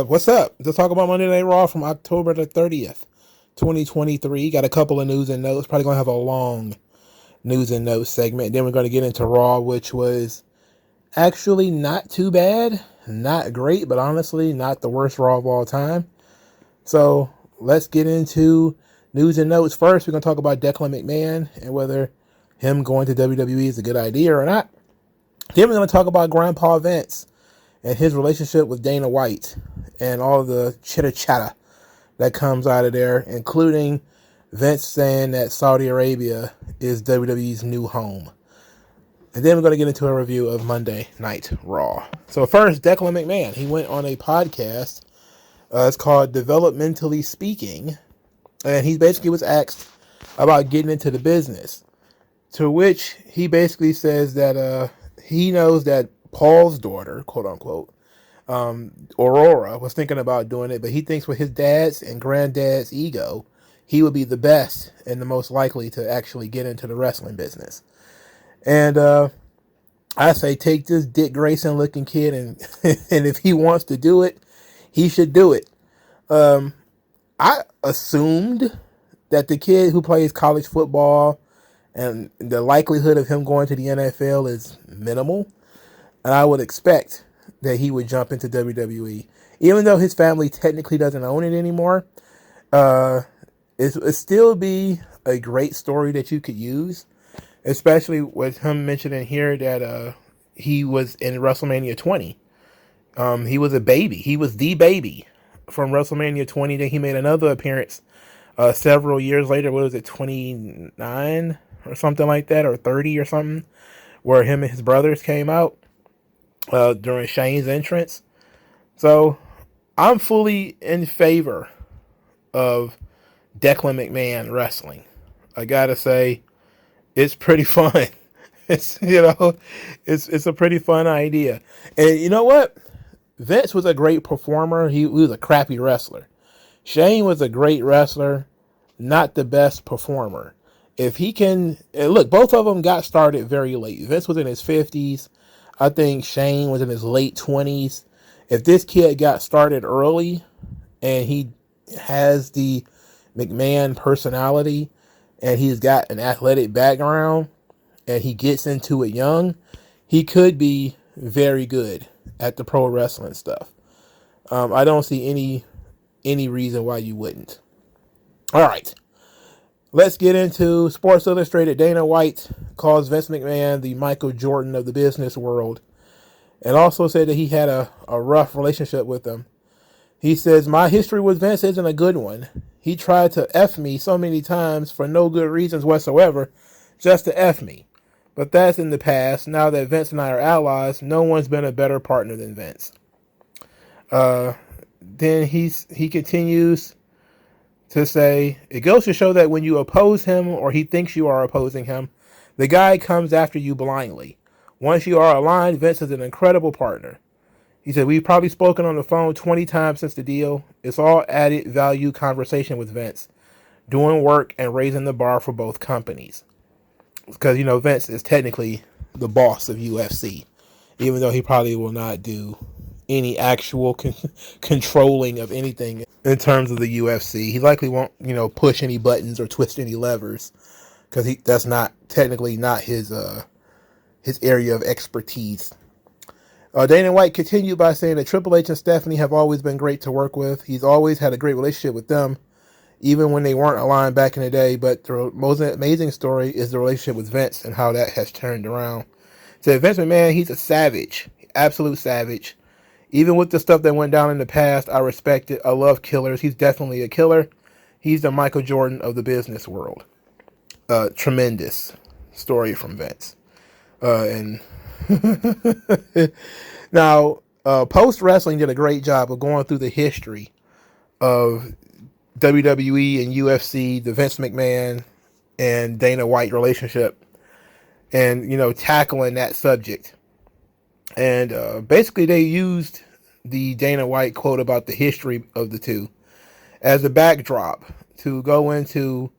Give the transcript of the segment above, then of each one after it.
What's up? Let's talk about Monday Night Raw from October the 30th, 2023. Got a couple of news and notes. Probably going to have a long news and notes segment. Then we're going to get into Raw, which was actually not too bad. Not great, but honestly, not the worst Raw of all time. So let's get into news and notes. First, we're going to talk about Declan McMahon and whether him going to WWE is a good idea or not. Then we're going to talk about Grandpa Vince and his relationship with Dana White and all the chitter chatter that comes out of there, including Vince saying that Saudi Arabia is WWE's new home. And then we're going to get into a review of Monday Night Raw. So first, Declan McMahon. He went on a podcast. It's called Developmentally Speaking. And he basically was asked about getting into the business. To which he basically says that he knows that Paul's daughter, quote unquote, Aurora, was thinking about doing it, but he thinks with his dad's and granddad's ego, he would be the best and the most likely to actually get into the wrestling business. And I say take this Dick Grayson looking kid and and if he wants to do it, he should do it. I assumed that the kid who plays college football and the likelihood of him going to the NFL is minimal. And I would expect that he would jump into WWE. Even though his family technically doesn't own it anymore, it'd still be a great story that you could use. Especially with him mentioning here that he was in WrestleMania 20. He was a baby. He was the baby from WrestleMania 20. Then he made another appearance several years later. What was it, 29 or something like that, or 30 or something, where him and his brothers came out during Shane's entrance. So I'm fully in favor of Declan McMahon wrestling. I gotta say, it's pretty fun. It's a pretty fun idea. And you know what? Vince was a great performer. He was a crappy wrestler. Shane was a great wrestler, not the best performer. If he can look, both of them got started very late. Vince was in his 50s. I think Shane was in his late 20s. If this kid got started early and he has the McMahon personality and he's got an athletic background and he gets into it young, he could be very good at the pro wrestling stuff. I don't see any reason why you wouldn't. All right. Let's get into Sports Illustrated. Dana White calls Vince McMahon the Michael Jordan of the business world, and also said that he had a rough relationship with him. He says, "My history with Vince isn't a good one. He tried to F me so many times for no good reasons whatsoever, just to F me. But that's in the past. Now that Vince and I are allies, no one's been a better partner than Vince." Then he continues to say, "It goes to show that when you oppose him or he thinks you are opposing him, the guy comes after you blindly. Once you are aligned, Vince is an incredible partner." He said, "We've probably spoken on the phone 20 times since the deal. It's all added value conversation with Vince, doing work and raising the bar for both companies." Because, Vince is technically the boss of UFC, even though he probably will not do any actual controlling of anything in terms of the UFC. He likely won't, push any buttons or twist any levers, because that's not technically not his area of expertise. Dana White continued by saying that Triple H and Stephanie have always been great to work with. He's always had a great relationship with them, even when they weren't aligned back in the day. But the most amazing story is the relationship with Vince and how that has turned around. So Vince McMahon, he's a savage, absolute savage. Even with the stuff that went down in the past, I respect it. I love killers. He's definitely a killer. He's the Michael Jordan of the business world. Tremendous story from Vince. And now, Post Wrestling did a great job of going through the history of WWE and UFC, the Vince McMahon and Dana White relationship, and tackling that subject. And basically they used the Dana White quote about the history of the two as a backdrop to go into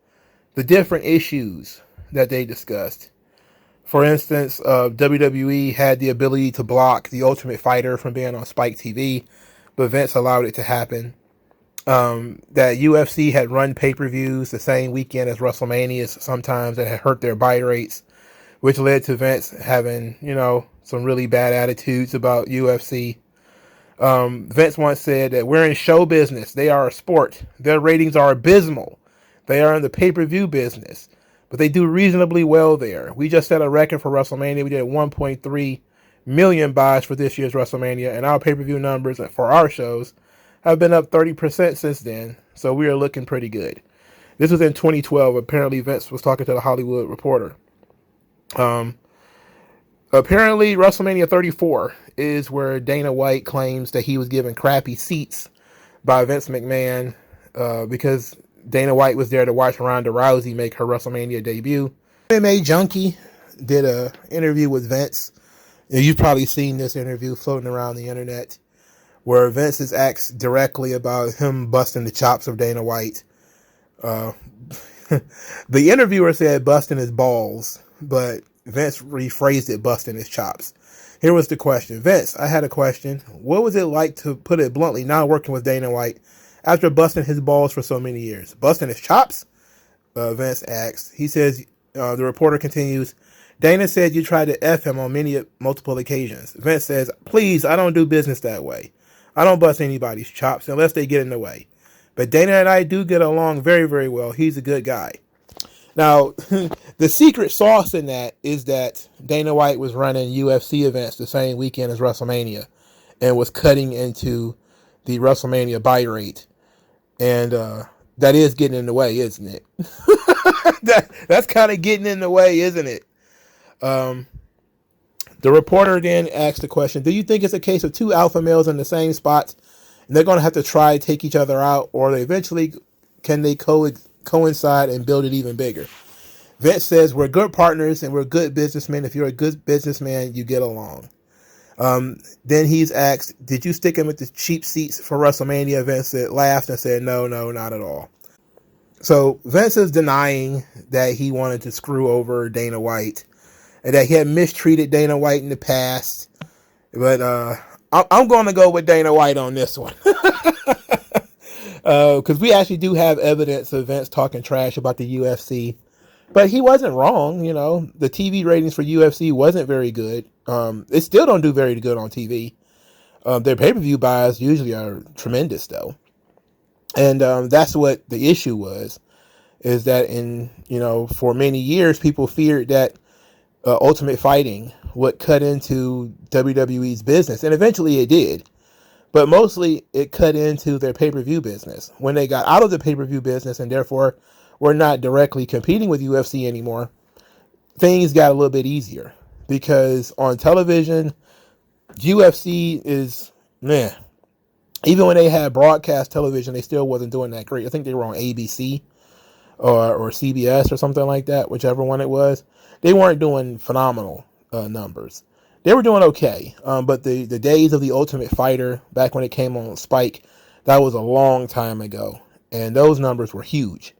the different issues that they discussed. For instance, WWE had the ability to block the Ultimate Fighter from being on Spike TV, but Vince allowed it to happen. That UFC had run pay-per-views the same weekend as WrestleMania sometimes that had hurt their buy rates, which led to Vince having, some really bad attitudes about UFC. Vince once said that we're in show business. They are a sport. Their ratings are abysmal. They are in the pay-per-view business, but they do reasonably well there. We just set a record for WrestleMania. We did 1.3 million buys for this year's WrestleMania, and our pay-per-view numbers for our shows have been up 30% since then, so we are looking pretty good. This was in 2012. Apparently, Vince was talking to the Hollywood Reporter. Apparently, WrestleMania 34 is where Dana White claims that he was given crappy seats by Vince McMahon because Dana White was there to watch Ronda Rousey make her WrestleMania debut. MMA Junkie did an interview with Vince. You've probably seen this interview floating around the internet, where Vince is asked directly about him busting the chops of Dana White. The interviewer said busting his balls, but Vince rephrased it, busting his chops. Here was the question. Vince, I had a question. What was it like, to put it bluntly, not working with Dana White after busting his balls for so many years? Busting his chops? Vince asked. He says, the reporter continues, Dana said you tried to F him on multiple occasions. Vince says, please, I don't do business that way. I don't bust anybody's chops unless they get in the way. But Dana and I do get along very, very well. He's a good guy. Now, the secret sauce in that is that Dana White was running UFC events the same weekend as WrestleMania and was cutting into the WrestleMania buy rate. And that is getting in the way, isn't it? That's kind of getting in the way, isn't it? The reporter then asked the question, do you think it's a case of two alpha males in the same spot and they're going to have to try to take each other out, or eventually can they coincide and build it even bigger? Vince says, we're good partners and we're good businessmen. If you're a good businessman, you get along. Then he's asked, did you stick him with the cheap seats for WrestleMania? Vince laughed and said, no, not at all. So Vince is denying that he wanted to screw over Dana White and that he had mistreated Dana White in the past. But I'm going to go with Dana White on this one. Because we actually do have evidence of Vince talking trash about the UFC. But he wasn't wrong, The TV ratings for UFC wasn't very good. It still don't do very good on TV. Their pay-per-view buys usually are tremendous, though. And that's what the issue was, is that for many years, people feared that Ultimate Fighting would cut into WWE's business. And eventually it did. But mostly it cut into their pay-per-view business. When they got out of the pay-per-view business and therefore were not directly competing with UFC anymore, things got a little bit easier. Because on television, UFC is, even when they had broadcast television, they still wasn't doing that great. I think they were on ABC or CBS or something like that, whichever one it was. They weren't doing phenomenal numbers. They were doing okay, but the days of the Ultimate Fighter, back when it came on Spike, that was a long time ago, and those numbers were huge.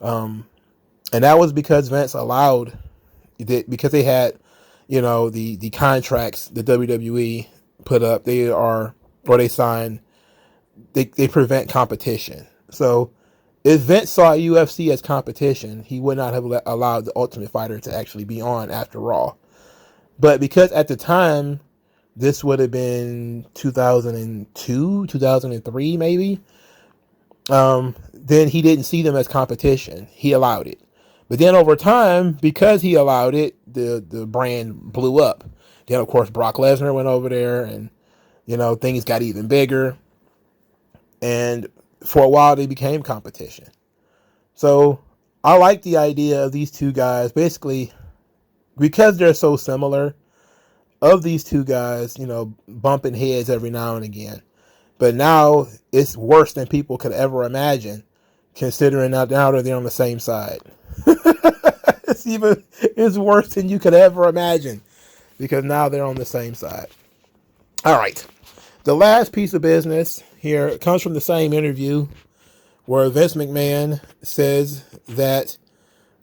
And that was because Vince allowed it, because they had, the contracts the WWE put up. They signed. They prevent competition. So if Vince saw UFC as competition, he would not have allowed the Ultimate Fighter to actually be on after Raw. But because at the time, this would have been 2002, 2003 maybe, then he didn't see them as competition. He allowed it. But then over time, because he allowed it, the brand blew up. Then, of course, Brock Lesnar went over there and, things got even bigger. And for a while, they became competition. So I like the idea of these two guys, basically, because they're so similar, of these two guys, bumping heads every now and again. But now it's worse than people could ever imagine, considering now that they're on the same side. It's worse than you could ever imagine, because now they're on the same side. All right. The last piece of business here comes from the same interview where Vince McMahon says that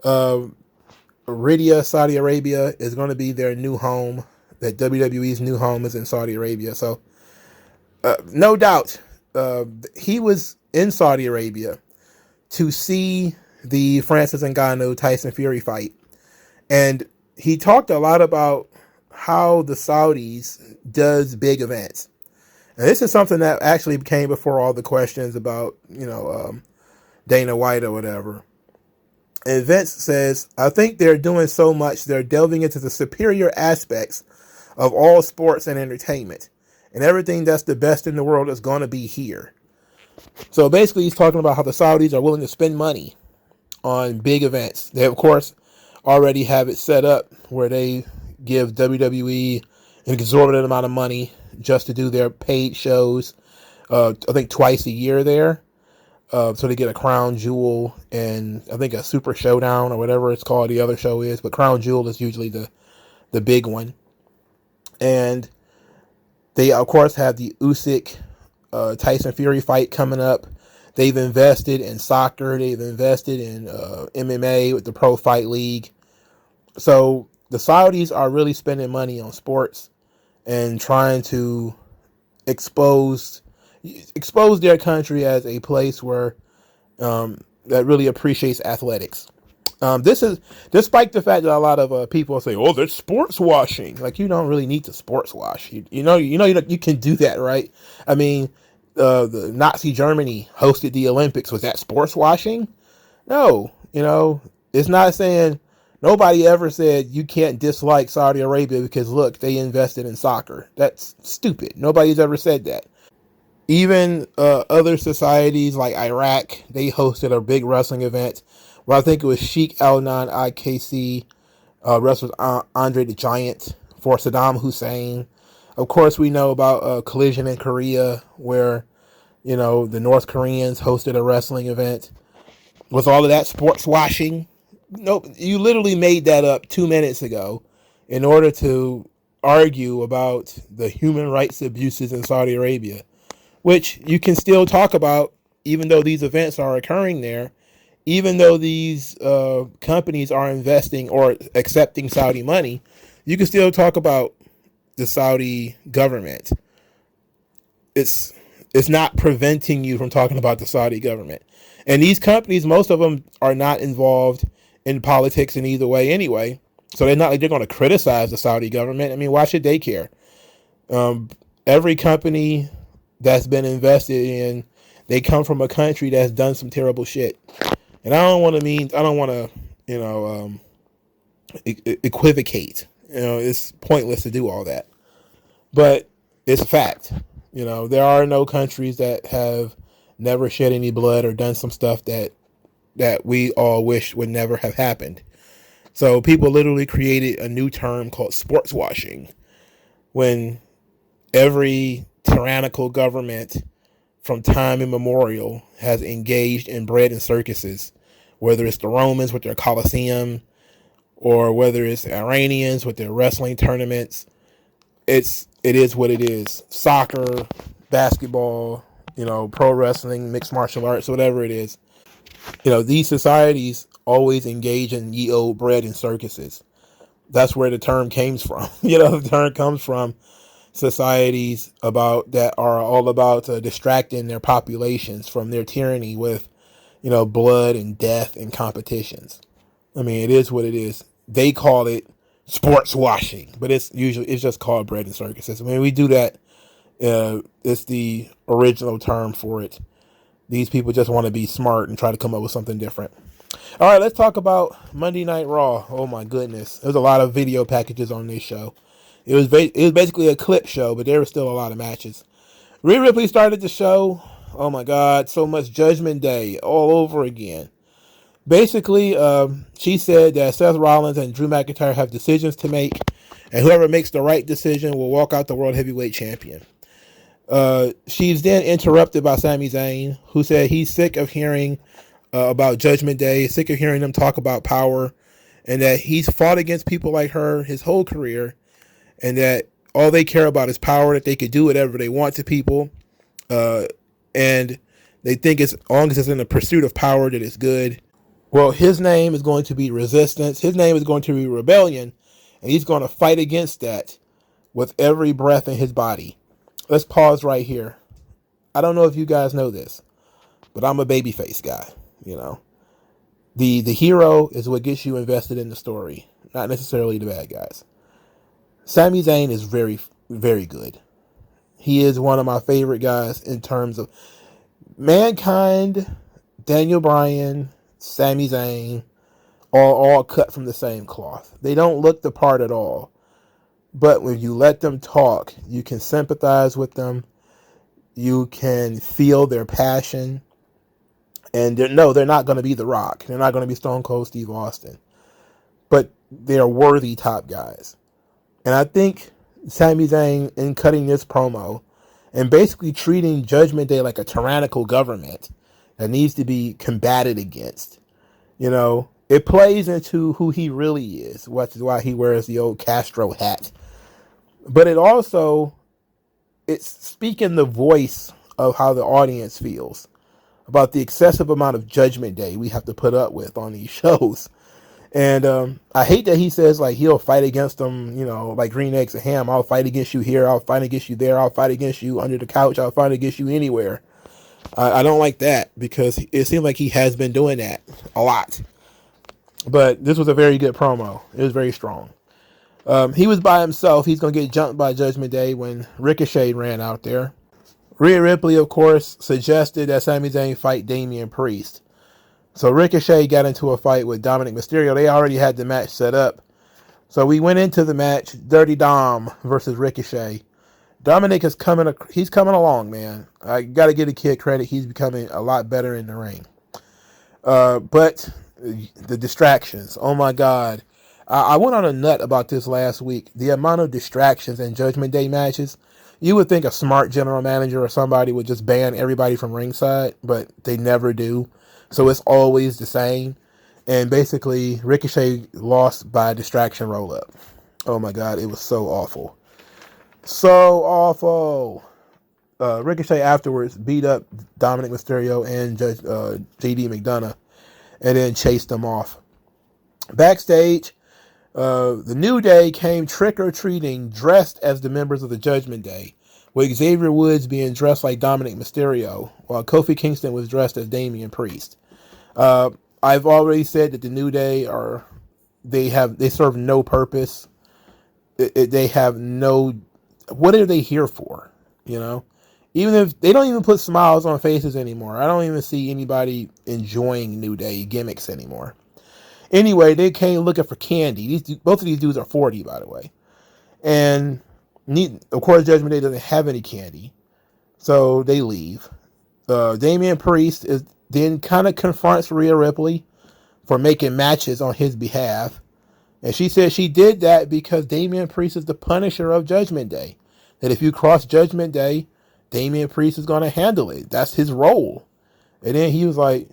Riyadh, Saudi Arabia is going to be their new home, that WWE's new home is in Saudi Arabia. So No doubt, he was in Saudi Arabia to see the Francis Ngannou Tyson Fury fight, and he talked a lot about how the Saudis does big events. And this is something that actually came before all the questions about, Dana White or whatever. And Vince says, I think they're doing so much, they're delving into the superior aspects of all sports and entertainment. And everything that's the best in the world is going to be here. So basically, he's talking about how the Saudis are willing to spend money on big events. They, of course, already have it set up where they give WWE an exorbitant amount of money just to do their paid shows, I think twice a year there. So they get a Crown Jewel and I think a Super Showdown or whatever it's called, the other show is. But Crown Jewel is usually the big one. And they, of course, have the Usyk Tyson Fury fight coming up. They've invested in soccer. They've invested in MMA with the Pro Fight League. So the Saudis are really spending money on sports and trying to expose their country as a place where that really appreciates athletics. This is despite the fact that a lot of people say, "Oh, that's sports washing." Like, you don't really need to sports wash. You can do that, right? I mean, the Nazi Germany hosted the Olympics. Was that sports washing? No. It's not saying. Nobody ever said you can't dislike Saudi Arabia because, look, they invested in soccer. That's stupid. Nobody's ever said that. Even other societies like Iraq, they hosted a big wrestling event where I think it was Sheikh Al-Nan IKC wrestled Andre the Giant for Saddam Hussein. Of course, we know about Collision in Korea where, the North Koreans hosted a wrestling event. Was all of that sports washing? Nope, you literally made that up 2 minutes ago in order to argue about the human rights abuses in Saudi Arabia, which you can still talk about even though these events are occurring there, even though these companies are investing or accepting Saudi money. You can still talk about the Saudi government. It's not preventing you from talking about the Saudi government. And these companies, most of them are not involved in politics in either way anyway. So they're not like they're going to criticize the Saudi government. I mean, why should they care? Every company that's been invested in, they come from a country that's done some terrible shit. And I don't want to, equivocate. It's pointless to do all that. But it's a fact. There are no countries that have never shed any blood or done some stuff that we all wish would never have happened. So people literally created a new term called sports washing when every tyrannical government from time immemorial has engaged in bread and circuses, whether it's the Romans with their Colosseum or whether it's the Iranians with their wrestling tournaments. It is what it is. Soccer, basketball, pro wrestling, mixed martial arts, whatever it is. These societies always engage in ye old bread and circuses. That's where the term came from. The term comes from societies that are all about distracting their populations from their tyranny with, blood and death and competitions. I mean, it is what it is. They call it sports washing, but it's just called bread and circuses. I mean, we do that. It's the original term for it. These people just want to be smart and try to come up with something different. All right, let's talk about Monday Night Raw. Oh my goodness, there's a lot of video packages on this show. It was basically a clip show, but there were still a lot of matches. Rhea Ripley started the show. Oh my God, so much Judgment Day all over again. Basically, she said that Seth Rollins and Drew McIntyre have decisions to make, and whoever makes the right decision will walk out the World Heavyweight Champion. She's then interrupted by Sami Zayn, who said he's sick of hearing about Judgment Day, sick of hearing them talk about power, and that he's fought against people like her his whole career, and that all they care about is power, that they could do whatever they want to people, and they think as long as it's in the pursuit of power that it's good. Well, his name is going to be resistance. His name is going to be rebellion, and he's going to fight against that with every breath in his body. let's pause right here. I don't know if you guys know this, but I'm a babyface guy. You know, the hero is what gets you invested in the story, not necessarily the bad guys. Sami Zayn is very, very good. He is one of my favorite guys in terms of Mankind, Daniel Bryan, Sami Zayn, are all cut from the same cloth. They don't look the part at all. But when you let them talk, you can sympathize with them. You can feel their passion. And they're not going to be The Rock. They're not going to be Stone Cold Steve Austin. But they're worthy top guys. And I think Sami Zayn, in cutting this promo and basically treating Judgment Day like a tyrannical government that needs to be combated against, you know, it plays into who he really is, which is why he wears the old Castro hat. But it's speaking the voice of how the audience feels about the excessive amount of Judgment Day we have to put up with on these shows. And I hate that he says, like, he'll fight against them, you know, like green eggs and ham. I'll fight against you here. I'll fight against you there. I'll fight against you under the couch. I'll fight against you anywhere. I don't like that because it seems like he has been doing that a lot. But this was a very good promo. It was very strong. He was by himself. He's going to get jumped by Judgment Day when Ricochet ran out there. Rhea Ripley, of course, suggested that Sami Zayn fight Damian Priest. So Ricochet got into a fight with Dominic Mysterio. They already had the match set up. So we went into the match, Dirty Dom versus Ricochet. Dominic is coming along, man. I got to give the kid credit. He's becoming a lot better in the ring. But the distractions, oh my God. I went on a nut about this last week. The amount of distractions in Judgment Day matches. You would think a smart general manager or somebody would just ban everybody from ringside, but they never do. So it's always the same. And basically, Ricochet lost by a distraction roll-up. Oh my God, it was so awful. So awful. Ricochet afterwards beat up Dominic Mysterio and JD McDonough and then chased them off. Backstage, the New Day came trick-or-treating dressed as the members of the Judgment Day, with Xavier Woods being dressed like Dominic Mysterio, while Kofi Kingston was dressed as Damian Priest. I've already said that the New Day they serve no purpose. They have no, what are they here for? You know, even if they don't even put smiles on faces anymore. I don't even see anybody enjoying New Day gimmicks anymore. Anyway, they came looking for candy. Both of these dudes are 40, by the way. And of course, Judgment Day doesn't have any candy. So they leave. Damian Priest then kind of confronts Rhea Ripley for making matches on his behalf. And she said she did that because Damian Priest is the Punisher of Judgment Day. That if you cross Judgment Day, Damian Priest is going to handle it. That's his role. And then he was like,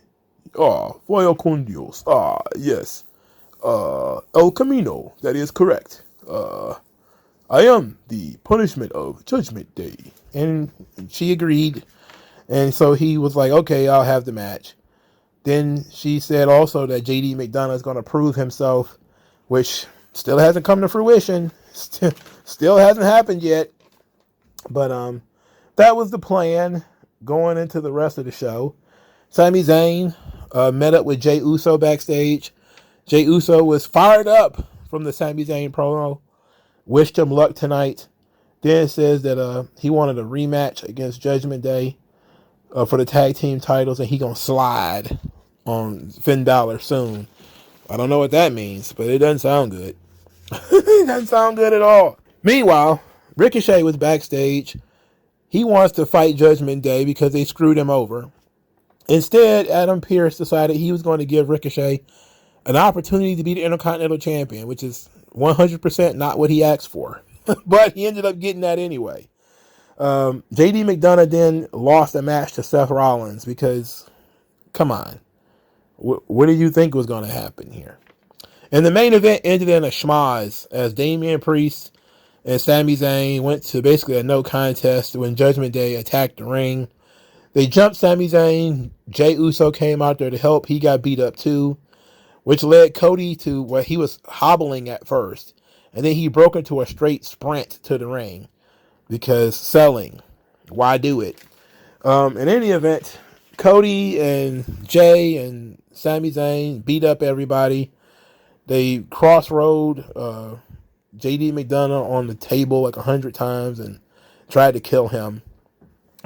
oh, Voy con Dios. Ah, yes. El Camino. That is correct. I am the punishment of Judgment Day. And she agreed. And so he was like, okay, I'll have the match. Then she said also that JD McDonough is going to prove himself, which still hasn't come to fruition. Still hasn't happened yet. But that was the plan going into the rest of the show. Sami Zayn met up with Jey Uso backstage. Jey Uso was fired up from the Sami Zayn promo. Wished him luck tonight. Then says that he wanted a rematch against Judgment Day for the tag team titles, and he gonna slide on Finn Balor soon. I don't know what that means, but it doesn't sound good. It doesn't sound good at all. Meanwhile, Ricochet was backstage. He wants to fight Judgment Day because they screwed him over. Instead, Adam Pearce decided he was going to give Ricochet an opportunity to be the Intercontinental Champion, which is 100% not what he asked for. But he ended up getting that anyway. JD McDonough then lost a match to Seth Rollins because, come on, what did you think was going to happen here? And the main event ended in a schmoz as Damian Priest and Sami Zayn went to basically a no contest when Judgment Day attacked the ring. They jumped Sami Zayn. Jey Uso came out there to help. He got beat up too, which led Cody to where he was hobbling at first. And then he broke into a straight sprint to the ring because selling. Why do it? In any event, Cody and Jay and Sami Zayn beat up everybody. They crossroad JD McDonough on the table like 100 times and tried to kill him.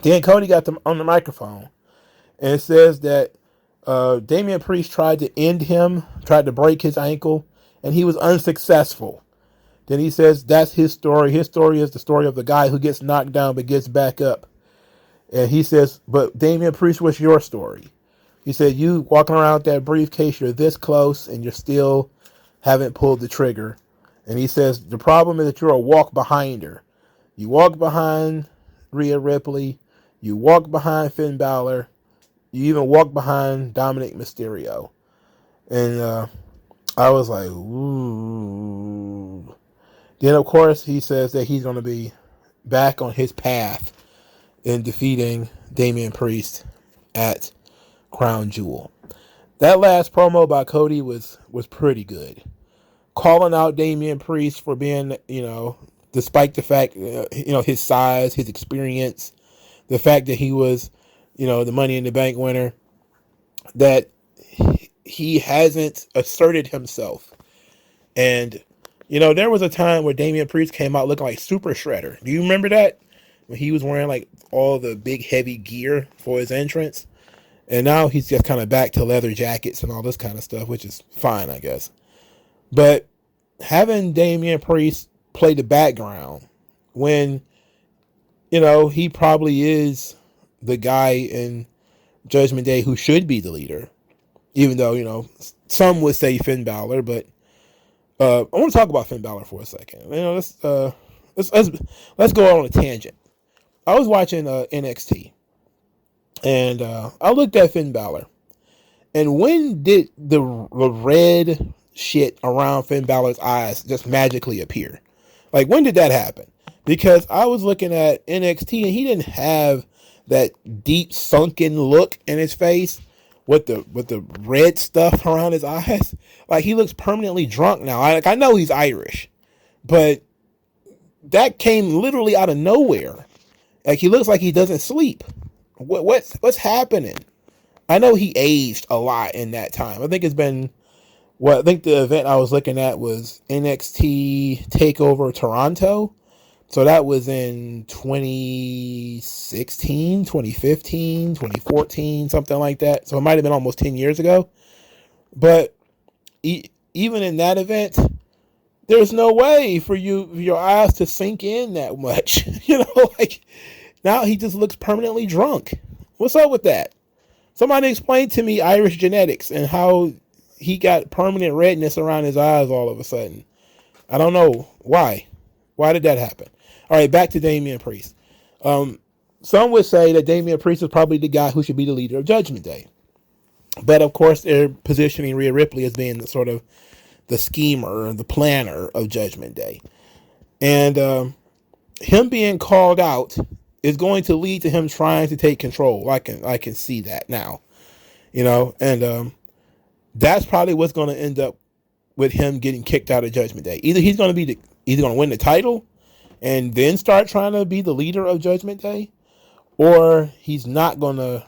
Then Cody got them on the microphone and it says that Damian Priest tried to end him, tried to break his ankle, and he was unsuccessful. Then he says that's his story. His story is the story of the guy who gets knocked down but gets back up. And he says, but Damian Priest, what's your story? He said, you walking around with that briefcase, you're this close and you're still haven't pulled the trigger. And he says, the problem is that you're a walk behind her. You walk behind Rhea Ripley. You walk behind Finn Balor. You even walk behind Dominic Mysterio. And I was like, ooh. Then, of course, he says that he's going to be back on his path in defeating Damian Priest at Crown Jewel. That last promo by Cody was pretty good. Calling out Damian Priest for being, despite the fact, his size, his experience, the fact that he was, the Money in the Bank winner, that he hasn't asserted himself. And, there was a time where Damian Priest came out looking like Super Shredder. Do you remember that? When he was wearing like all the big heavy gear for his entrance. And now he's just kind of back to leather jackets and all this kind of stuff, which is fine, I guess. But having Damian Priest play the background when, he probably is the guy in Judgment Day who should be the leader, even though, some would say Finn Balor, but I want to talk about Finn Balor for a second. Let's go on a tangent. I was watching NXT, and I looked at Finn Balor, and when did the red shit around Finn Balor's eyes just magically appear? Like, when did that happen? Because I was looking at NXT, and he didn't have that deep sunken look in his face with the red stuff around his eyes. Like, he looks permanently drunk now. I know he's Irish, but that came literally out of nowhere. Like, he looks like he doesn't sleep. What's happening? I know he aged a lot in that time. I think it's been, I think the event I was looking at was NXT TakeOver Toronto. So that was in 2016, 2015, 2014, something like that. So it might have been almost 10 years ago. But even in that event, there's no way for your eyes to sink in that much. Like, now he just looks permanently drunk. What's up with that? Somebody explain to me Irish genetics and how he got permanent redness around his eyes all of a sudden. I don't know. Why? Why did that happen? All right, back to Damian Priest. Some would say that Damian Priest is probably the guy who should be the leader of Judgment Day. But, of course, they're positioning Rhea Ripley as being the schemer, the planner of Judgment Day. And him being called out is going to lead to him trying to take control. I can see that now. And that's probably what's going to end up with him getting kicked out of Judgment Day. Either he's going to win the title and then start trying to be the leader of Judgment Day, or he's going to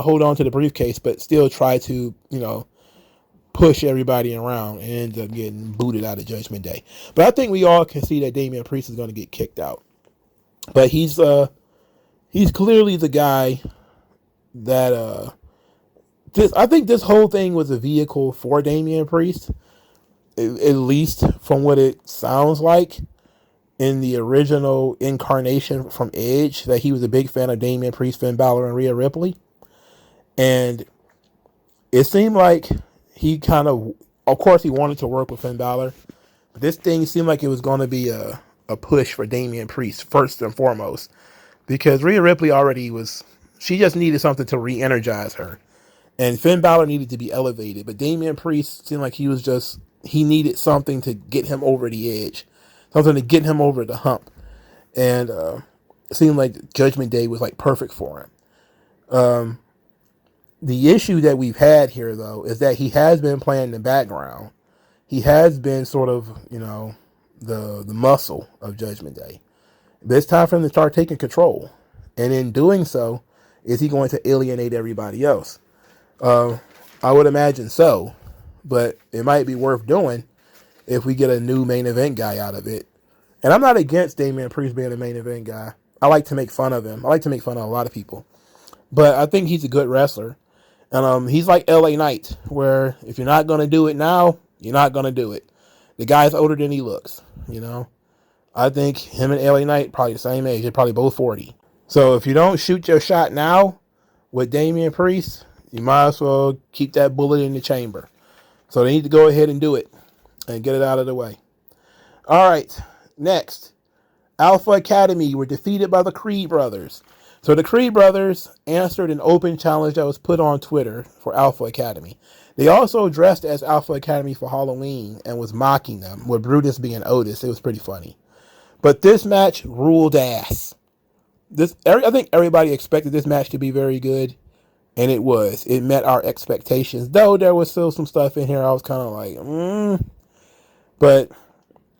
hold on to the briefcase but still try to, push everybody around and ends up getting booted out of Judgment Day. But I think we all can see that Damian Priest is going to get kicked out. But he's clearly the guy that I think this whole thing was a vehicle for Damian Priest, at least from what it sounds like in the original incarnation from Edge, that he was a big fan of Damian Priest, Finn Balor, and Rhea Ripley. And it seemed like he of course he wanted to work with Finn Balor, but this thing seemed like it was going to be a push for Damian Priest first and foremost, because Rhea Ripley she just needed something to re-energize her, and Finn Balor needed to be elevated, but Damian Priest seemed like he needed something to get him over the edge, something to get him over the hump, and it seemed like Judgment Day was like perfect for him. The issue that we've had here, though, is that he has been playing in the background. He has been sort of, the muscle of Judgment Day. But it's time for him to start taking control. And in doing so, is he going to alienate everybody else? I would imagine so, but it might be worth doing if we get a new main event guy out of it. And I'm not against Damian Priest being a main event guy. I like to make fun of him. I like to make fun of a lot of people. But I think he's a good wrestler. And he's like LA Knight, where if you're not going to do it now, you're not going to do it. The guy's older than he looks, you know. I think him and LA Knight probably the same age. They're probably both 40. So if you don't shoot your shot now with Damian Priest, you might as well keep that bullet in the chamber. So they need to go ahead and do it and get it out of the way. All right, next. Alpha Academy were defeated by the Creed brothers. So the Creed brothers answered an open challenge that was put on Twitter for Alpha Academy. They also dressed as Alpha Academy for Halloween and was mocking them, with Brutus being Otis. It was pretty funny. But this match ruled ass. I think everybody expected this match to be very good, and it was. It met our expectations, though there was still some stuff in here I was kind of like, But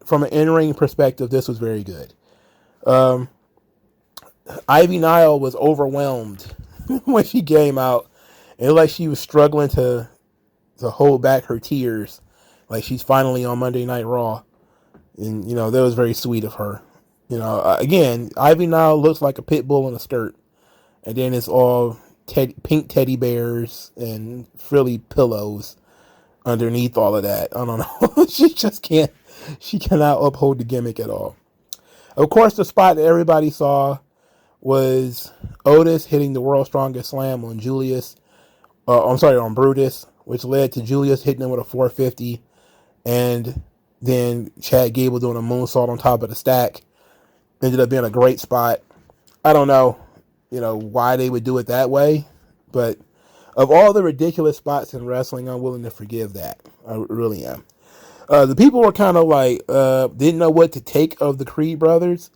from an in-ring perspective, this was very good. Ivy Nile was overwhelmed when she came out. It looked like she was struggling to hold back her tears, like she's finally on Monday Night Raw. And, you know, that was very sweet of her. You know, again, Ivy Nile looks like a pit bull in a skirt. And then it's all pink teddy bears and frilly pillows underneath all of that. I don't know. She cannot uphold the gimmick at all. Of course, the spot that everybody saw was Otis hitting the World's Strongest Slam on on Brutus, which led to Julius hitting him with a 450. And then Chad Gable doing a moonsault on top of the stack. Ended up being a great spot. I don't know, why they would do it that way. But of all the ridiculous spots in wrestling, I'm willing to forgive that. I really am. The people were kind of like, didn't know what to take of the Creed brothers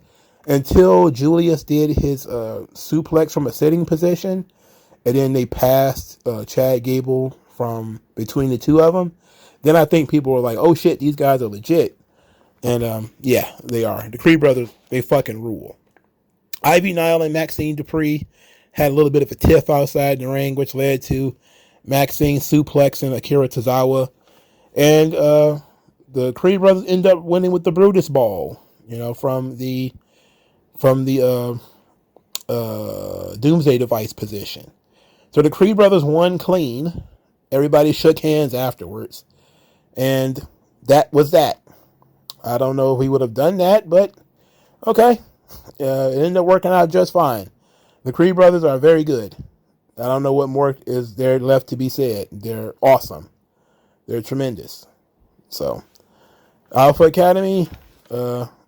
until Julius did his suplex from a sitting position. And then they passed Chad Gable from between the two of them. Then I think people were like, oh shit, these guys are legit. And yeah, they are. The Creed brothers, they fucking rule. Ivy Nile and Maxine Dupree had a little bit of a tiff outside the ring, which led to Maxine suplexing Akira Tozawa. And the Creed brothers end up winning with the Brutus Ball, from the Doomsday Device position. So the Creed brothers won clean. Everybody shook hands afterwards. And that was that. I don't know if we would have done that, but okay. It ended up working out just fine. The Creed brothers are very good. I don't know what more is there left to be said. They're awesome. They're tremendous. So, Alpha Academy,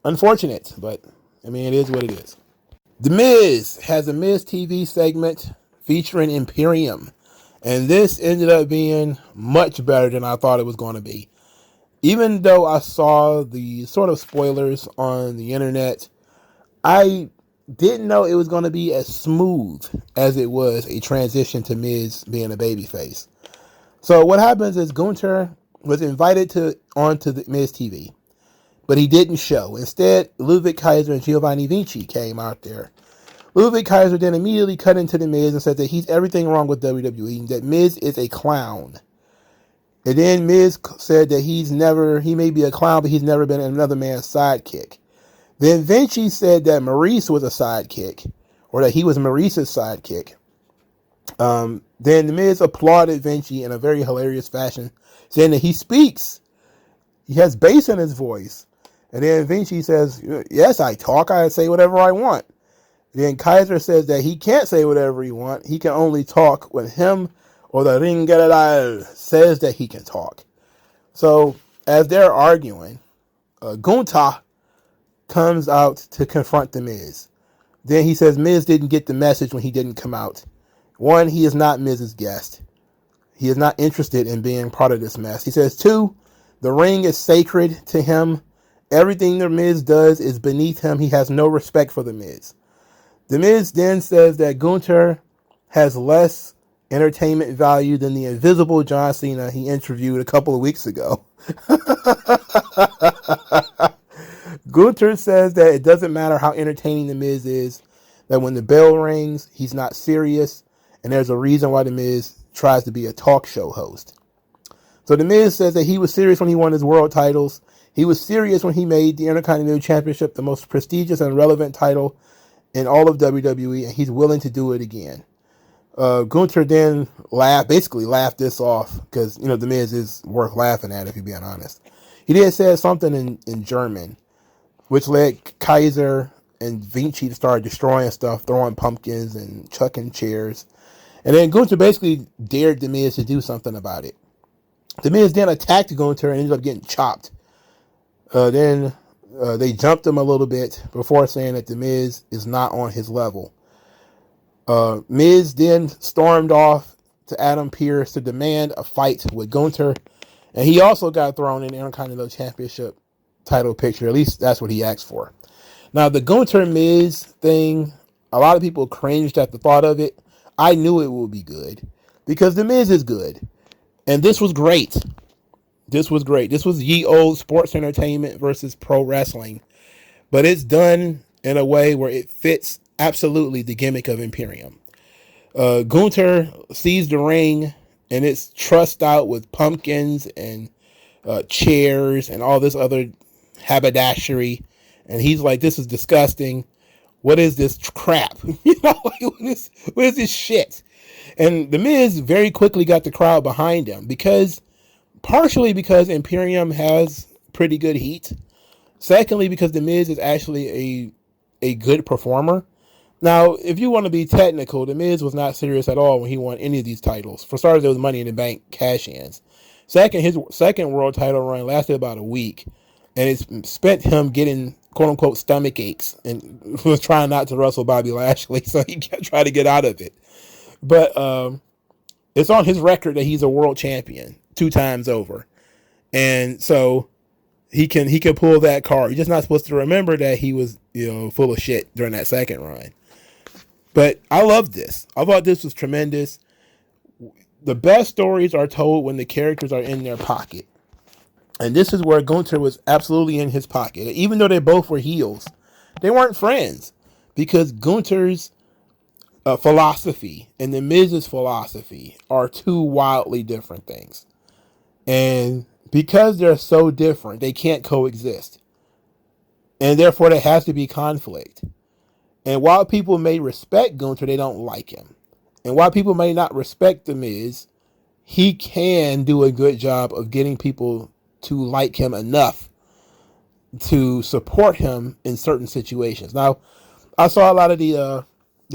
unfortunate, but I mean, it is what it is. The Miz has a Miz TV segment featuring Imperium. And this ended up being much better than I thought it was going to be. Even though I saw the sort of spoilers on the internet, I didn't know it was going to be as smooth as it was a transition to Miz being a babyface. So what happens is Gunther was invited onto the Miz TV, but he didn't show. Instead, Ludwig Kaiser and Giovanni Vinci came out there. Ludwig Kaiser then immediately cut into the Miz and said that he's everything wrong with WWE and that Miz is a clown. And then Miz said that he may be a clown, but he's never been another man's sidekick. Then Vinci said that Maurice was a sidekick, or that he was Maurice's sidekick. Then the Miz applauded Vinci in a very hilarious fashion, saying that he speaks. He has bass in his voice. And then Vinci says, yes, I talk. I say whatever I want. Then Kaiser says that he can't say whatever he wants. He can only talk when him or the Ring General says that he can talk. So as they're arguing, Gunther comes out to confront the Miz. Then he says Miz didn't get the message when he didn't come out. One, he is not Miz's guest. He is not interested in being part of this mess. He says, two, the ring is sacred to him. Everything the Miz does is beneath him. He has no respect for the Miz. The Miz then says that Gunther has less entertainment value than the invisible John Cena he interviewed a couple of weeks ago. Gunther says that it doesn't matter how entertaining the Miz is. that when the bell rings, he's not serious, and there's a reason why The Miz tries to be a talk show host. So The Miz says that he was serious when he won his world titles. He was serious when he made the Intercontinental Championship the most prestigious and relevant title in all of WWE, and he's willing to do it again. Gunther then basically laughed this off, because, The Miz is worth laughing at, if you're being honest. He then said something in German, which led Kaiser and Vinci to start destroying stuff, throwing pumpkins and chucking chairs. And then Gunther basically dared The Miz to do something about it. The Miz then attacked Gunther and ended up getting chopped. Then they jumped him a little bit before saying that The Miz is not on his level. Miz then stormed off to Adam Pearce to demand a fight with Gunther. And he also got thrown in the Intercontinental Championship title picture. At least that's what he asked for. Now, the Gunther-Miz thing, a lot of people cringed at the thought of it. I knew it would be good, because The Miz is good. And this was great. This was great. This was ye old sports entertainment versus pro wrestling. But it's done in a way where it fits absolutely the gimmick of Imperium. Gunther sees the ring, and it's trussed out with pumpkins and chairs and all this other haberdashery. And he's like, this is disgusting. What is this crap? What is this shit? And The Miz very quickly got the crowd behind him, partially because Imperium has pretty good heat. Secondly, because The Miz is actually a good performer. Now, if you want to be technical, The Miz was not serious at all when he won any of these titles. For starters, it was Money in the Bank cash-ins. Second, his second world title run lasted about a week, and it's spent him getting quote-unquote stomach aches and was trying not to wrestle Bobby Lashley, so he tried to get out of it. But it's on his record that he's a world champion 2 times over. And so he can pull that card. You're just not supposed to remember that he was, full of shit during that second run. But I love this. I thought this was tremendous. The best stories are told when the characters are in their pocket. And this is where Gunther was absolutely in his pocket. Even though they both were heels, they weren't friends, because Gunther's philosophy and The Miz's philosophy are 2 wildly different things. And because they're so different, they can't coexist. And therefore, there has to be conflict. And while people may respect Gunther, they don't like him. And while people may not respect The Miz, he can do a good job of getting people to like him enough to support him in certain situations. Now, I saw a lot of the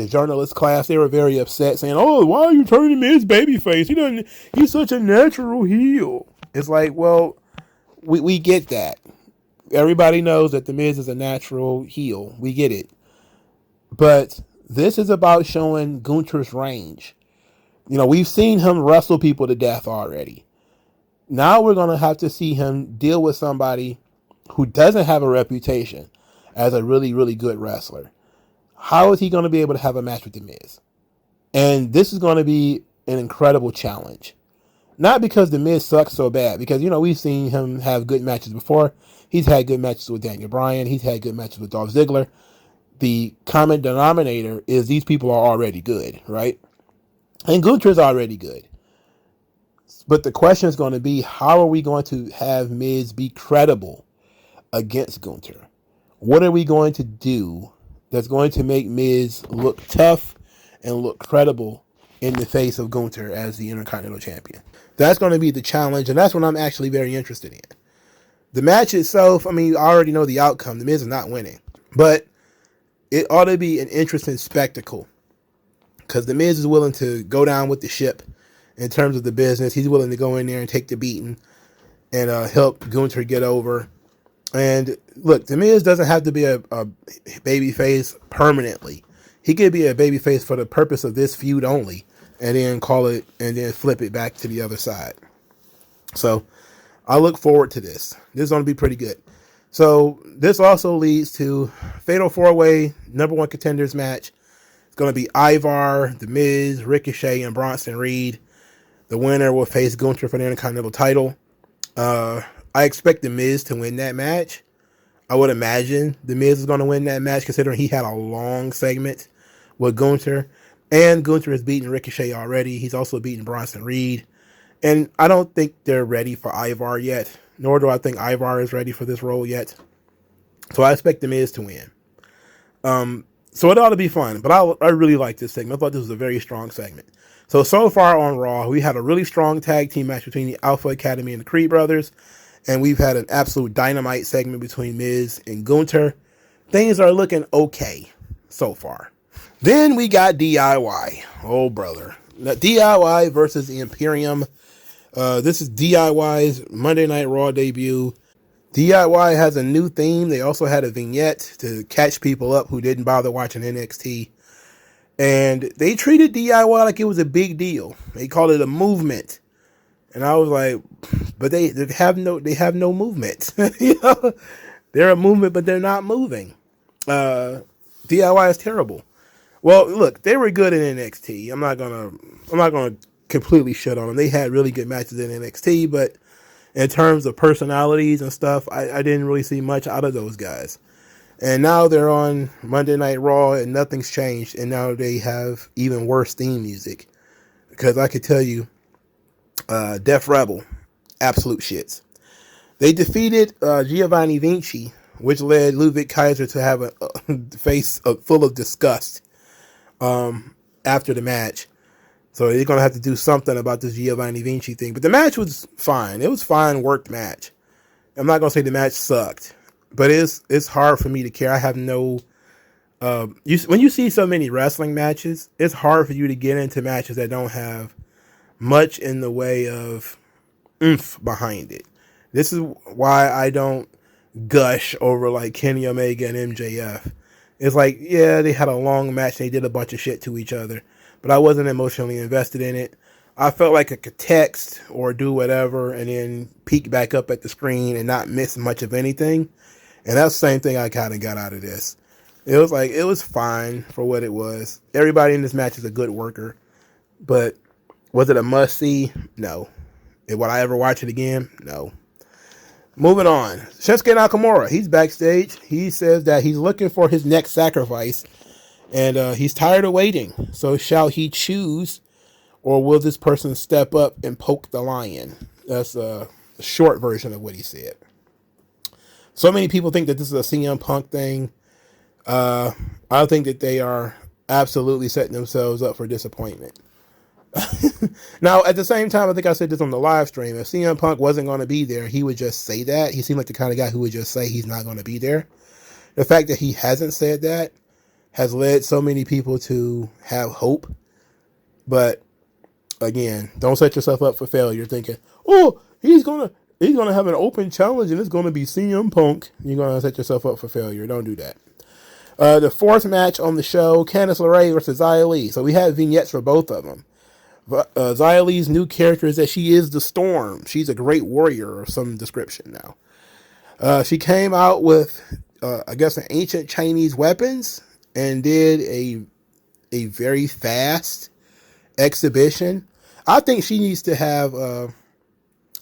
journalist class. They were very upset, saying, "Oh, why are you turning him his babyface? He's such a natural heel." It's like, well, we get that. Everybody knows that The Miz is a natural heel. We get it. But this is about showing Gunther's range. We've seen him wrestle people to death already. Now we're going to have to see him deal with somebody who doesn't have a reputation as a really, really good wrestler. How is he going to be able to have a match with The Miz? And this is going to be an incredible challenge. Not because The Miz sucks so bad, because, we've seen him have good matches before. He's had good matches with Daniel Bryan. He's had good matches with Dolph Ziggler. The common denominator is these people are already good, right? And Gunther's already good. But the question is going to be, how are we going to have Miz be credible against Gunther? What are we going to do that's going to make Miz look tough and look credible in the face of Gunther as the Intercontinental Champion? That's going to be the challenge, and that's what I'm actually very interested in. The match itself, I already know the outcome. The Miz is not winning. But it ought to be an interesting spectacle, because The Miz is willing to go down with the ship in terms of the business. He's willing to go in there and take the beating and help Gunther get over. And look, The Miz doesn't have to be a babyface permanently. He could be a babyface for the purpose of this feud only, and then call it, and then flip it back to the other side. So I look forward to this. This is going to be pretty good. So this also leads to Fatal 4-Way #1 contenders match. It's going to be Ivar, The Miz, Ricochet, and Bronson Reed. The winner will face Gunther for the Intercontinental title. I expect The Miz to win that match. I would imagine The Miz is going to win that match, considering he had a long segment with Gunther. And Gunther has beaten Ricochet already. He's also beaten Bronson Reed. And I don't think they're ready for Ivar yet, nor do I think Ivar is ready for this role yet. So I expect The Miz to win. So it ought to be fun, but I really like this segment. I thought this was a very strong segment. So far on Raw, we had a really strong tag team match between the Alpha Academy and the Creed Brothers, and we've had an absolute dynamite segment between Miz and Gunther. Things are looking okay so far. Then we got DIY. Oh, brother. Now, DIY versus the Imperium. This is DIY's Monday Night Raw debut. DIY has a new theme. They also had a vignette to catch people up who didn't bother watching NXT. And they treated DIY like it was a big deal. They called it a movement. And I was like, but they have no movement. You know? They're a movement, but they're not moving. DIY is terrible. Well, look, they were good in NXT. I'm not gonna completely shit on them. They had really good matches in NXT, but in terms of personalities and stuff, I didn't really see much out of those guys. And now they're on Monday Night Raw and nothing's changed. And now they have even worse theme music. Because I could tell you, Def Rebel, absolute shits. They defeated Giovanni Vinci, which led Ludwig Kaiser to have a face full of disgust after the match. So they're going to have to do something about this Giovanni Vinci thing. But the match was fine. It was fine worked match. I'm not going to say the match sucked. But it's hard for me to care. I have no... when you see so many wrestling matches, it's hard for you to get into matches that don't have much in the way of oomph behind it. This is why I don't gush over like Kenny Omega and MJF. It's like, yeah, they had a long match. They did a bunch of shit to each other. But I wasn't emotionally invested in it. I felt like I could text or do whatever and then peek back up at the screen and not miss much of anything. And that's the same thing I kind of got out of this. It was fine for what it was. Everybody in this match is a good worker. But was it a must-see? No. Would I ever watch it again? No. Moving on. Shinsuke Nakamura, he's backstage. He says that he's looking for his next sacrifice. And he's tired of waiting. So shall he choose, or will this person step up and poke the lion? That's a short version of what he said. So many people think that this is a CM Punk thing. I think that they are absolutely setting themselves up for disappointment. Now, at the same time, I think I said this on the live stream. If CM Punk wasn't going to be there, he would just say that. He seemed like the kind of guy who would just say he's not going to be there. The fact that he hasn't said that has led so many people to have hope. But again, don't set yourself up for failure thinking, oh, he's gonna have an open challenge and it's gonna be CM Punk. You're gonna set yourself up for failure. Don't do that. The fourth match on the show, Candice LeRae versus Xia Li. So we had vignettes for both of them. Xia Li's new character is that she is the Storm. She's a great warrior of some description now. She came out with, I guess, an ancient Chinese weapons and did a very fast exhibition. I think she needs to have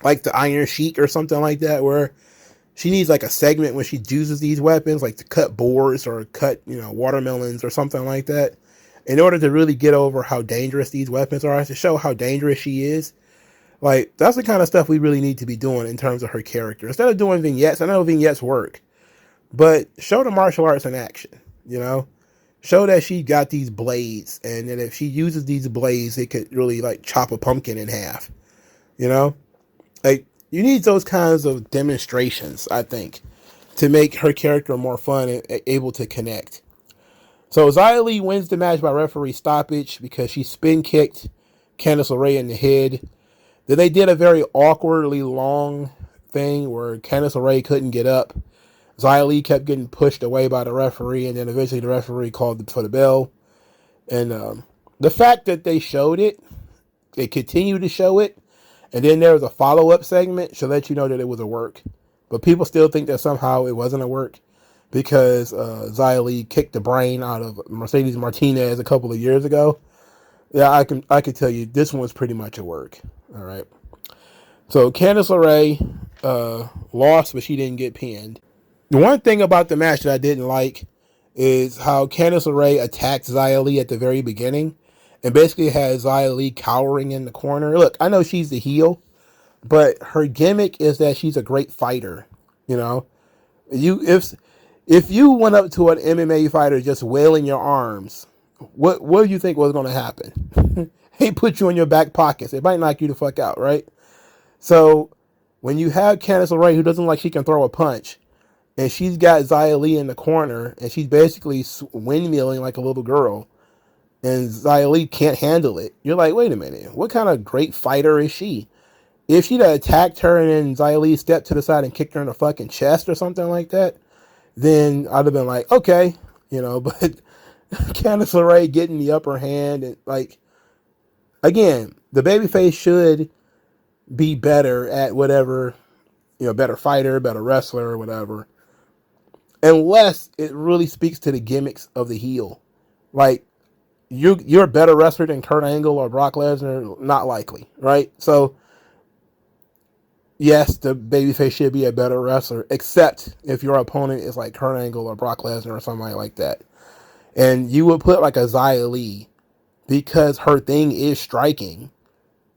like the Iron Sheik or something like that, where she needs like a segment when she uses these weapons, like to cut boards or cut, watermelons or something like that, in order to really get over how dangerous these weapons are, to show how dangerous she is. Like, that's the kind of stuff we really need to be doing in terms of her character. Instead of doing vignettes, I know vignettes work, but show the martial arts in action, Show that she got these blades, and that if she uses these blades, it could really, like, chop a pumpkin in half, Like, you need those kinds of demonstrations, I think, to make her character more fun and able to connect. So Xia Li wins the match by referee stoppage because she spin kicked Candice LeRae in the head. Then they did a very awkwardly long thing where Candice LeRae couldn't get up. Xia Li kept getting pushed away by the referee, and then eventually the referee called for the bell. And the fact that they showed it, they continued to show it, and then there was a follow-up segment should let you know that it was a work. But people still think that somehow it wasn't a work because Xia Li kicked the brain out of Mercedes Martinez a couple of years ago. Yeah, I can tell you this one was pretty much a work. All right. So Candice LeRae lost, but she didn't get pinned. The one thing about the match that I didn't like is how Candice LeRae attacked Xia Li at the very beginning and basically had Xia Li cowering in the corner. Look, I know she's the heel, but her gimmick is that she's a great fighter. You know, if you went up to an MMA fighter just wailing your arms, what do you think was going to happen? He put you in your back pockets. It might knock you the fuck out, right? So when you have Candice LeRae, who doesn't like she can throw a punch, and she's got Xia Li in the corner, and she's basically windmilling like a little girl, and Xia Li can't handle it. You're like, wait a minute, what kind of great fighter is she? If she'd have attacked her and then Xia Li stepped to the side and kicked her in the fucking chest or something like that, then I'd have been like, okay, but Candice LeRae getting the upper hand, and like, again, the babyface should be better at whatever, better fighter, better wrestler, or whatever, unless it really speaks to the gimmicks of the heel. Like, you're a better wrestler than Kurt Angle or Brock Lesnar, not likely, right? So, yes, the babyface should be a better wrestler, except if your opponent is like Kurt Angle or Brock Lesnar or somebody like that. And you would put like a Xia Li, because her thing is striking,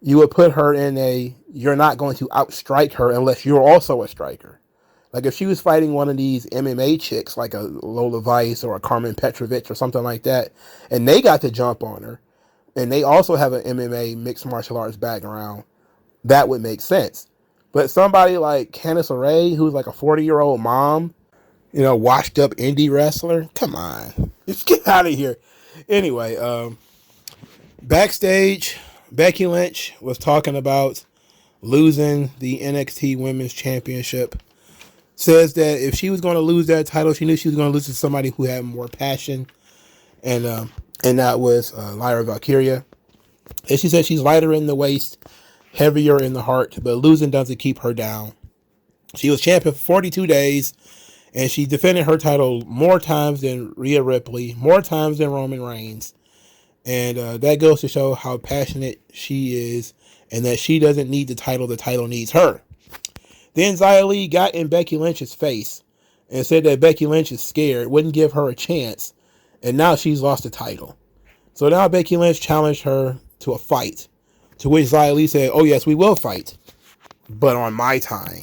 you would put her in you're not going to outstrike her unless you're also a striker. Like if she was fighting one of these MMA chicks, like a Lola Vice or a Carmen Petrovich or something like that, and they got to jump on her, and they also have an MMA mixed martial arts background, that would make sense. But somebody like Candice LeRae, who's like a 40-year-old mom, washed up indie wrestler, come on, just get out of here. Anyway, backstage, Becky Lynch was talking about losing the NXT Women's Championship. Says that if she was going to lose that title, she knew she was going to lose to somebody who had more passion, and that was Lyra Valkyria. And she said she's lighter in the waist, heavier in the heart, but losing doesn't keep her down. She was champion for 42 days, and she defended her title more times than Rhea Ripley, more times than Roman Reigns. And that goes to show how passionate she is, and that she doesn't need the title needs her. Then Xia Li got in Becky Lynch's face and said that Becky Lynch is scared, wouldn't give her a chance, and now she's lost the title. So now Becky Lynch challenged her to a fight, to which Xia Li said, oh yes, we will fight, but on my time.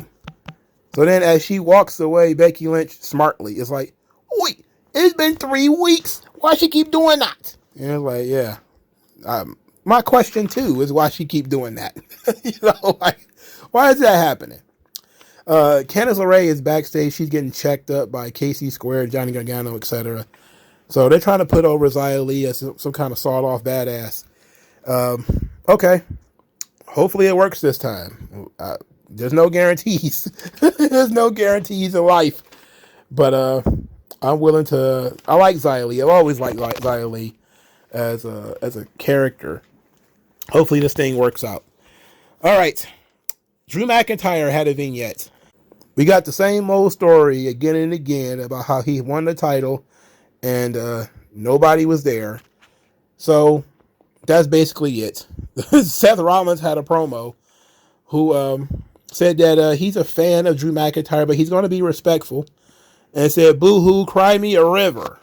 So then as she walks away, Becky Lynch smartly is like, wait, it's been 3 weeks. Why she keep doing that? And it's like, yeah. My question too is why she keep doing that. Why is that happening? Candice LeRae is backstage. She's getting checked up by Casey Square, Johnny Gargano, etc. So they're trying to put over Xia Li as some kind of sawed-off badass. Okay. Hopefully it works this time. There's no guarantees. There's no guarantees in life. But I'm willing to... I like Xia Li. I've always liked Xia Li as a character. Hopefully this thing works out. All right. Drew McIntyre had a vignette. We got the same old story again and again about how he won the title and nobody was there. So that's basically it. Seth Rollins had a promo who said that he's a fan of Drew McIntyre, but he's going to be respectful, and said, boo-hoo, cry me a river.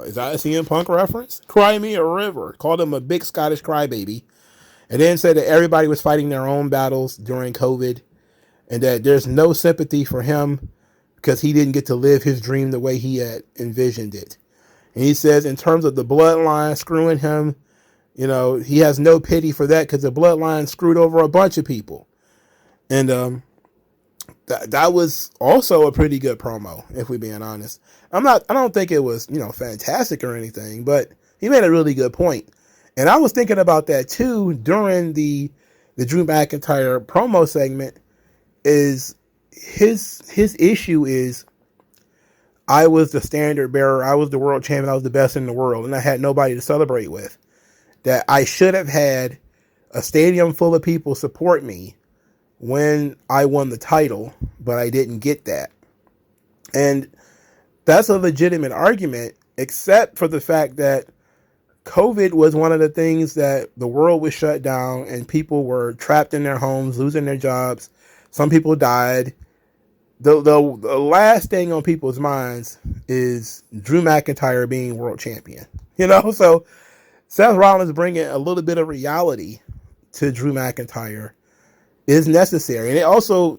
Is that a CM Punk reference? Cry me a river. Called him a big Scottish crybaby. And then said that everybody was fighting their own battles during COVID, and that there's no sympathy for him because he didn't get to live his dream the way he had envisioned it. And he says in terms of the bloodline screwing him, he has no pity for that because the bloodline screwed over a bunch of people. And that was also a pretty good promo, if we're being honest. I don't think it was, fantastic or anything, but he made a really good point. And I was thinking about that too during the Drew McIntyre promo segment. Is his issue is, I was the standard bearer, I was the world champion, I was the best in the world, and I had nobody to celebrate with. That I should have had a stadium full of people support me when I won the title, but I didn't get that. And that's a legitimate argument, except for the fact that COVID was one of the things that the world was shut down and people were trapped in their homes, losing their jobs. Some people died. The last thing on people's minds is Drew McIntyre being world champion. You know, so Seth Rollins bringing a little bit of reality to Drew McIntyre is necessary. And it also,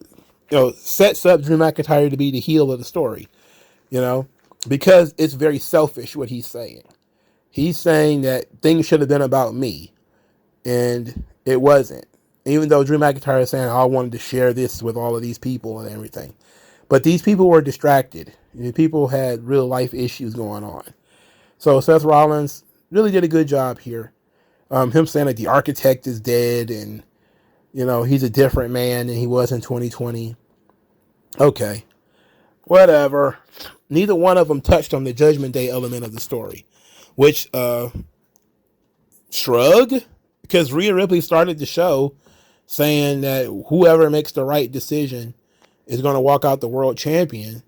sets up Drew McIntyre to be the heel of the story, because it's very selfish what he's saying. He's saying that things should have been about me, and it wasn't. Even though Drew McIntyre is saying, I wanted to share this with all of these people and everything. But these people were distracted. People had real life issues going on. So Seth Rollins really did a good job here. Him saying that the architect is dead and, he's a different man than he was in 2020. Okay. Whatever. Neither one of them touched on the Judgment Day element of the story. Which, shrug? Because Rhea Ripley started the show saying that whoever makes the right decision is going to walk out the world champion.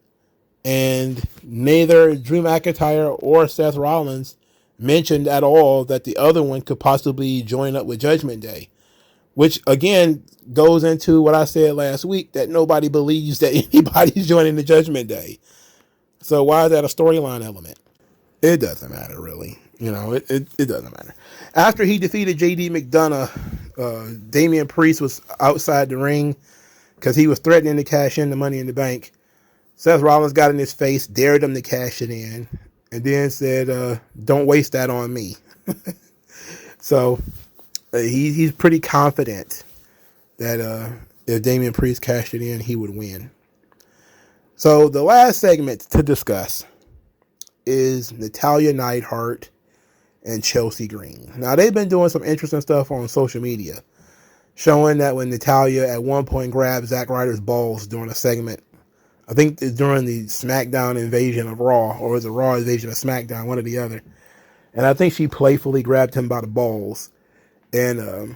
And neither Drew McIntyre or Seth Rollins mentioned at all that the other one could possibly join up with Judgment Day. Which, again, goes into what I said last week, that nobody believes that anybody's joining the Judgment Day. So why is that a storyline element? It doesn't matter, really. It doesn't matter. After he defeated JD McDonough, Damian Priest was outside the ring because he was threatening to cash in the Money in the Bank. Seth Rollins got in his face, dared him to cash it in, and then said, don't waste that on me. So he's pretty confident that if Damian Priest cashed it in, he would win. So the last segment to discuss is Natalya Neidhart and Chelsea Green. Now, they've been doing some interesting stuff on social media, showing that when Natalya at one point grabbed Zack Ryder's balls during a segment, I think it's during the SmackDown invasion of Raw, or was it Raw invasion of SmackDown, one or the other. And I think she playfully grabbed him by the balls. And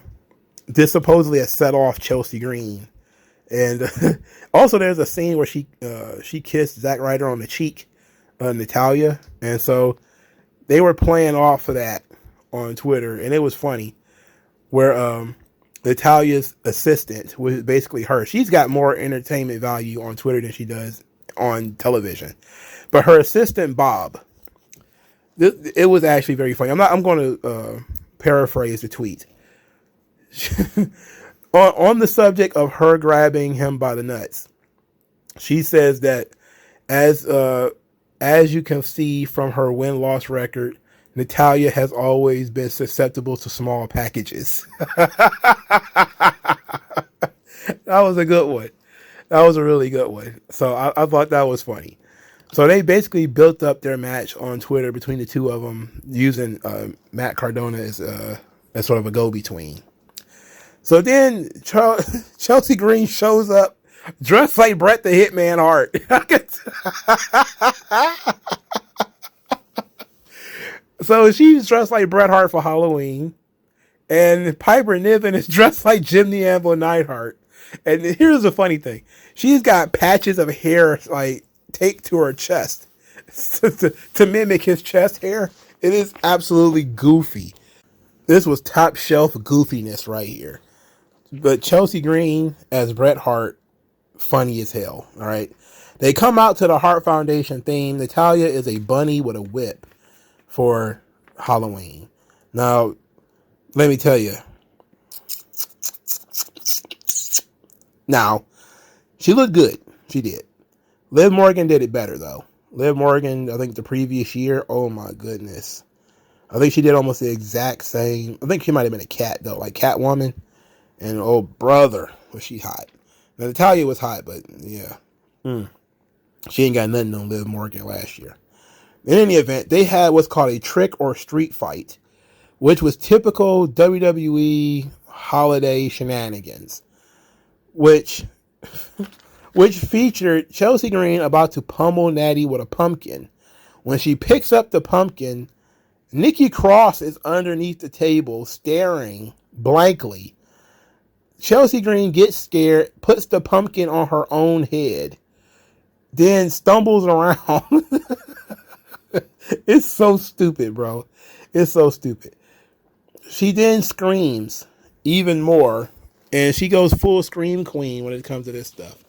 this supposedly has set off Chelsea Green. And also there's a scene where she kissed Zack Ryder on the cheek, Natalya. And so they were playing off of that on Twitter. And it was funny where Natalya's assistant was basically her. She's got more entertainment value on Twitter than she does on television. But her assistant, Bob, it was actually very funny. I'm going to paraphrase the tweet. on the subject of her grabbing him by the nuts, she says that as you can see from her win-loss record, Natalya has always been susceptible to small packages. That was a good one. That was a really good one. So I thought that was funny. So they basically built up their match on Twitter between the two of them, using Matt Cardona as sort of a go-between. So then Chelsea Green shows up dressed like Bret the Hitman Hart. So she's dressed like Bret Hart for Halloween. And Piper Niven is dressed like Jim the Anvil Neidhart. And here's the funny thing. She's got patches of hair like taped to her chest to mimic his chest hair. It is absolutely goofy. This was top shelf goofiness right here. But Chelsea Green as Bret Hart, funny as hell. All right. They come out to the Hart Foundation theme. Natalya is a bunny with a whip for Halloween. Now, let me tell you. Now, she looked good. She did. Liv Morgan did it better, though. Liv Morgan, I think the previous year, oh my goodness. I think she did almost the exact same. I think she might have been a cat, though, like Catwoman. And oh, brother, was she hot. Now, Natalya was hot, but yeah. She ain't got nothing on Liv Morgan last year. In any event, they had what's called a trick or street fight, which was typical WWE holiday shenanigans, which featured Chelsea Green about to pummel Natty with a pumpkin. When she picks up the pumpkin, Nikki Cross is underneath the table staring blankly. Chelsea Green gets scared, puts the pumpkin on her own head, then stumbles around. It's so stupid, bro. It's so stupid. She then screams even more, and she goes full scream queen when it comes to this stuff.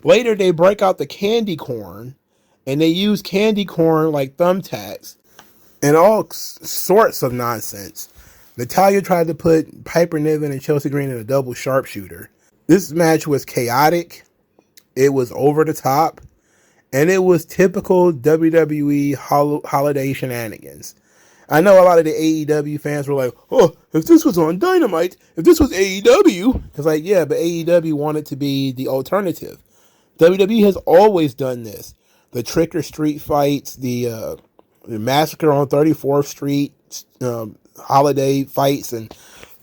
Later, they break out the candy corn and they used candy corn like thumbtacks and all sorts of nonsense. Natalya tried to put Piper Niven and Chelsea Green in a double sharpshooter. This match was chaotic. It was over the top. And it was typical WWE holiday shenanigans. I know a lot of the AEW fans were like, oh, if this was on Dynamite, if this was AEW. It's like, yeah, but AEW wanted to be the alternative. WWE has always done this. The Trick or Street fights, the Massacre on 34th Street, holiday fights and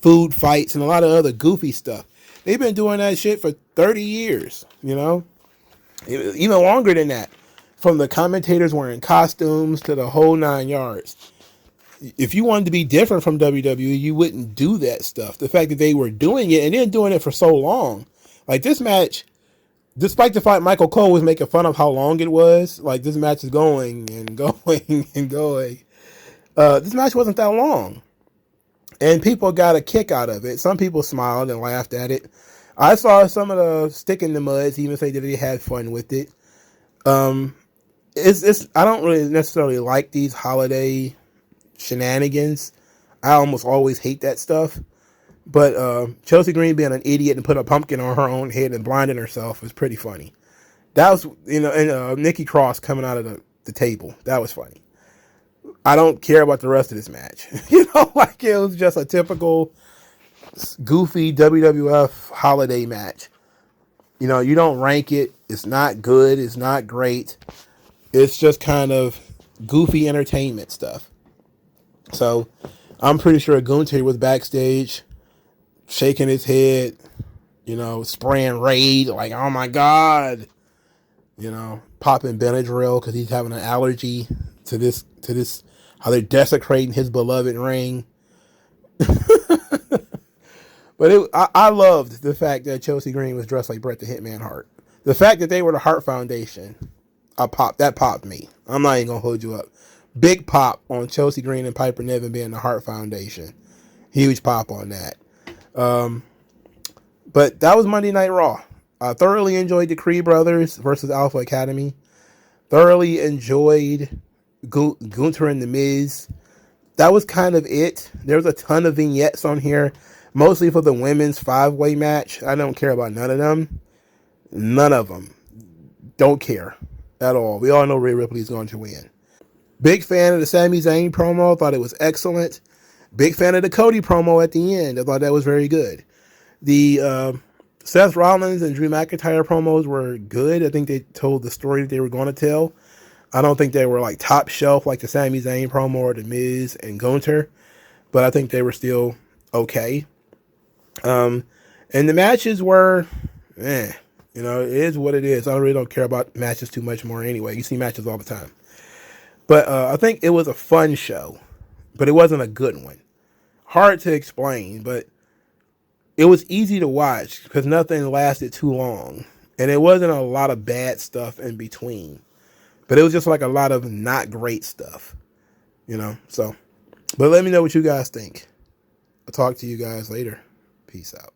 food fights and a lot of other goofy stuff. They've been doing that shit for 30 years, you know? Even longer than that. From the commentators wearing costumes to the whole 9 yards. If you wanted to be different from WWE, you wouldn't do that stuff. The fact that they were doing it and then doing it for so long. Like this match, despite the fact Michael Cole was making fun of how long it was, like this match is going and going and going. This match wasn't that long. And people got a kick out of it. Some people smiled and laughed at it. I saw some of the stick in the muds even say that they had fun with it. I don't really necessarily like these holiday shenanigans. I almost always hate that stuff. But Chelsea Green being an idiot and put a pumpkin on her own head and blinding herself was pretty funny. That was, and Nikki Cross coming out of the table. That was funny. I don't care about the rest of this match. Like it was just a typical goofy WWF holiday match. You don't rank it. It's not good. It's not great. It's just kind of goofy entertainment stuff. So I'm pretty sure Gunther was backstage shaking his head, spraying Raid like, oh my God, popping Benadryl because he's having an allergy to this, how they're desecrating his beloved ring. But I loved the fact that Chelsea Green was dressed like Bret the Hitman Hart. The fact that they were the Hart Foundation, that popped me. I'm not even going to hold you up. Big pop on Chelsea Green and Piper Niven being the Hart Foundation. Huge pop on that. But that was Monday Night Raw. I thoroughly enjoyed the Creed Brothers versus Alpha Academy. Thoroughly enjoyed Gunther and The Miz. That was kind of it. There's a ton of vignettes on here. Mostly for the women's 5-way match. I don't care about none of them. None of them. Don't care at all. We all know Rhea Ripley's going to win. Big fan of the Sami Zayn promo. Thought it was excellent. Big fan of the Cody promo at the end. I thought that was very good. The Seth Rollins and Drew McIntyre promos were good. I think they told the story that they were going to tell. I don't think they were like top shelf like the Sami Zayn promo or the Miz and Gunther. But I think they were still okay. And the matches were, it is what it is. I really don't care about matches too much more anyway. You see matches all the time. But I think it was a fun show, but it wasn't a good one. Hard to explain, but it was easy to watch because nothing lasted too long. And it wasn't a lot of bad stuff in between. But it was just like a lot of not great stuff, so. But let me know what you guys think. I'll talk to you guys later. Peace out.